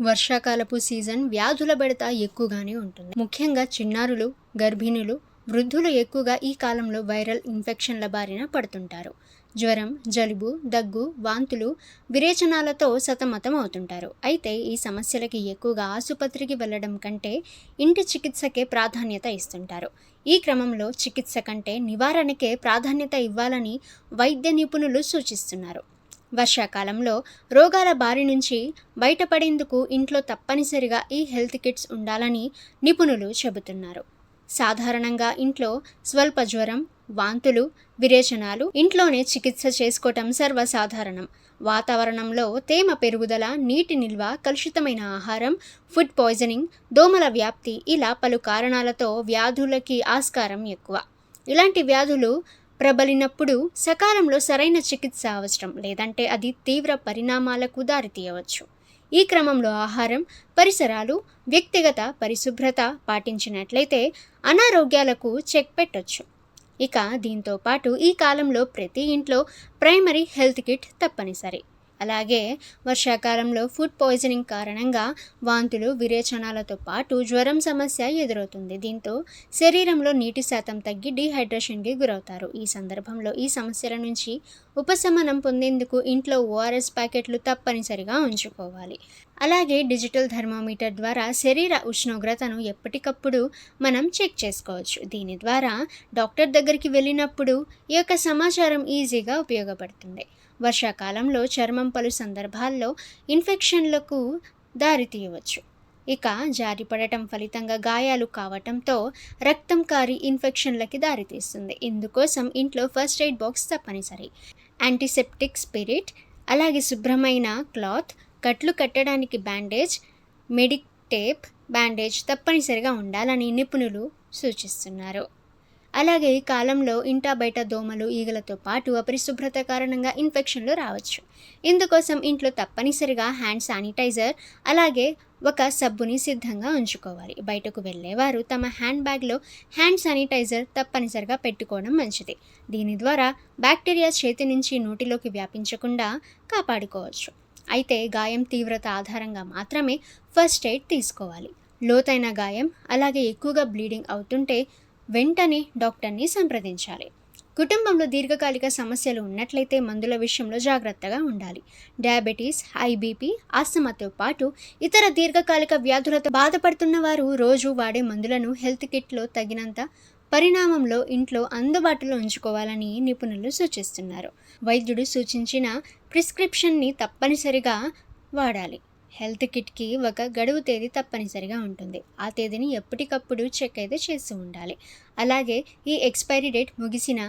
వర్షాకాలపు season వ్యాధుల బెడత ఎక్కువగానే ఉంటుంది. ముఖ్యంగా చిన్నారులు, గర్భిణులు, వృద్ధులు ఎక్కువగా ఈ కాలంలో వైరల్ ఇన్ఫెక్షన్ల బారిన పడుతుంటారు. జ్వరం, జలుబు, దగ్గు, వాంతులు, విరేచనాలతో సతమతం అవుతుంటారు. అయితే ఈ సమస్యలకి ఎక్కువగా ఆసుపత్రికి వెళ్లడం కంటే ఇంటి చికిత్సకే ప్రాధాన్యత ఇస్తుంటారు. ఈ క్రమంలో చికిత్స కంటే నివారణకే ప్రాధాన్యత ఇవ్వాలని వైద్య నిపుణులు సూచిస్తున్నారు. వర్షాకాలంలో రోగాల బారి నుంచి బయటపడేందుకు ఇంట్లో తప్పనిసరిగా ఈ హెల్త్ కిట్స్ ఉండాలని నిపుణులు చెబుతున్నారు. సాధారణంగా ఇంట్లో స్వల్ప జ్వరం, వాంతులు, విరేచనాలు ఇంట్లోనే చికిత్స చేసుకోవటం సర్వసాధారణం. వాతావరణంలో తేమ పెరుగుదల, నీటి నిల్వ, కలుషితమైన ఆహారం, ఫుడ్ పాయిజనింగ్, దోమల వ్యాప్తి ఇలా పలు కారణాలతో వ్యాధులకి ఆస్కారం ఎక్కువ. ఇలాంటి వ్యాధులు ప్రబలినప్పుడు సకాలంలో సరైన చికిత్స అవసరం, లేదంటే అది తీవ్ర పరిణామాలకు దారితీయవచ్చు. ఈ క్రమంలో ఆహారం, పరిసరాలు, వ్యక్తిగత పరిశుభ్రత పాటించినట్లయితే అనారోగ్యాలకు చెక్ పెట్టొచ్చు. ఇక దీంతో పాటు ఈ కాలంలో ప్రతి ఇంట్లో ప్రైమరీ హెల్త్ కిట్ తప్పనిసరి. అలాగే వర్షాకాలంలో ఫుడ్ పాయిజనింగ్ కారణంగా వాంతులు, విరేచనాలతో పాటు జ్వరం సమస్య ఎదురవుతుంది. దీంతో శరీరంలో నీటి శాతం తగ్గి డీహైడ్రేషన్కి గురవుతారు. ఈ సందర్భంలో ఈ సమస్యల నుంచి ఉపశమనం పొందేందుకు ఇంట్లో ORS ప్యాకెట్లు తప్పనిసరిగా ఉంచుకోవాలి. అలాగే డిజిటల్ థర్మోమీటర్ ద్వారా శరీర ఉష్ణోగ్రతను ఎప్పటికప్పుడు మనం చెక్ చేసుకోవచ్చు. దీని ద్వారా డాక్టర్ దగ్గరికి వెళ్ళినప్పుడు ఈ యొక్క సమాచారం ఈజీగా ఉపయోగపడుతుంది. వర్షాకాలంలో చర్మం పలు సందర్భాల్లో ఇన్ఫెక్షన్లకు దారితీయవచ్చు. ఇక జారిపడటం ఫలితంగా గాయాలు కావటంతో రక్తం కారి ఇన్ఫెక్షన్లకి దారితీస్తుంది. ఇందుకోసం ఇంట్లో ఫస్ట్ ఎయిడ్ బాక్స్ తప్పనిసరి. యాంటీసెప్టిక్ స్పిరిట్, అలాగే శుభ్రమైన క్లాత్, కట్లు కట్టడానికి బ్యాండేజ్, మెడిక్ టేప్, బ్యాండేజ్ తప్పనిసరిగా ఉండాలని నిపుణులు సూచిస్తున్నారు. అలాగే ఈ కాలంలో ఇంటా బయట దోమలు, ఈగలతో పాటు అపరిశుభ్రత కారణంగా ఇన్ఫెక్షన్లు రావచ్చు. ఇందుకోసం ఇంట్లో తప్పనిసరిగా హ్యాండ్ శానిటైజర్, అలాగే ఒక సబ్బుని సిద్ధంగా ఉంచుకోవాలి. బయటకు వెళ్ళేవారు తమ హ్యాండ్ బ్యాగ్లో హ్యాండ్ శానిటైజర్ తప్పనిసరిగా పెట్టుకోవడం మంచిది. దీని ద్వారా బ్యాక్టీరియా చేతి నుంచి నోటిలోకి వ్యాపించకుండా కాపాడుకోవచ్చు. అయితే గాయం తీవ్రత ఆధారంగా మాత్రమే ఫస్ట్ ఎయిడ్ తీసుకోవాలి. లోతైన గాయం, అలాగే ఎక్కువగా బ్లీడింగ్ అవుతుంటే వెంటనే డాక్టర్ని సంప్రదించాలి. కుటుంబంలో దీర్ఘకాలిక సమస్యలు ఉన్నట్లయితే మందుల విషయంలో జాగ్రత్తగా ఉండాలి. డయాబెటీస్, హై బీపీ, ఆస్తమాతో పాటు ఇతర దీర్ఘకాలిక వ్యాధులతో బాధపడుతున్న వారు రోజు వాడే మందులను హెల్త్ కిట్లో తగినంత పరిణామంలో ఇంట్లో అందుబాటులో ఉంచుకోవాలని నిపుణులు సూచిస్తున్నారు. వైద్యుడు సూచించిన ప్రిస్క్రిప్షన్ని తప్పనిసరిగా వాడాలి. హెల్త్ కిట్కి ఒక గడువు తేదీ తప్పనిసరిగా ఉంటుంది. ఆ తేదీని ఎప్పటికప్పుడు చెక్ అయితే చేస్తూ ఉండాలి. అలాగే ఈ ఎక్స్పైరీ డేట్ ముగిసిన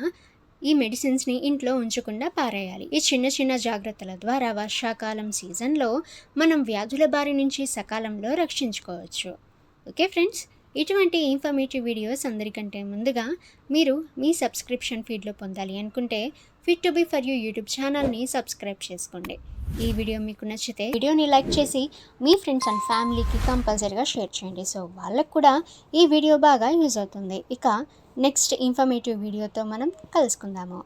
ఈ మెడిసిన్స్ని ఇంట్లో ఉంచకుండా పారేయాలి. ఈ చిన్న చిన్న జాగ్రత్తల ద్వారా వర్షాకాలం సీజన్లో మనం వ్యాధుల బారి నుంచి సకాలంలో రక్షించుకోవచ్చు. ఓకే ఫ్రెండ్స్, ఇటువంటి ఇన్ఫర్మేటివ్ వీడియోస్ అందరికంటే ముందుగా మీరు మీ సబ్స్క్రిప్షన్ ఫీడ్లో పొందాలి అనుకుంటే fit to be for you YouTube ఛానల్ని సబ్స్క్రైబ్ చేసుకోండి. ఈ వీడియో మీకు నచ్చితే వీడియోని లైక్ చేసి మీ ఫ్రెండ్స్ అండ్ ఫ్యామిలీకి కంపల్సరీగా షేర్ చేయండి. సో వాళ్ళకు కూడా ఈ వీడియో బాగా యూజ్ అవుతుంది. ఇక నెక్స్ట్ ఇన్ఫర్మేటివ్ వీడియోతో మనం కలుసుకుందాము.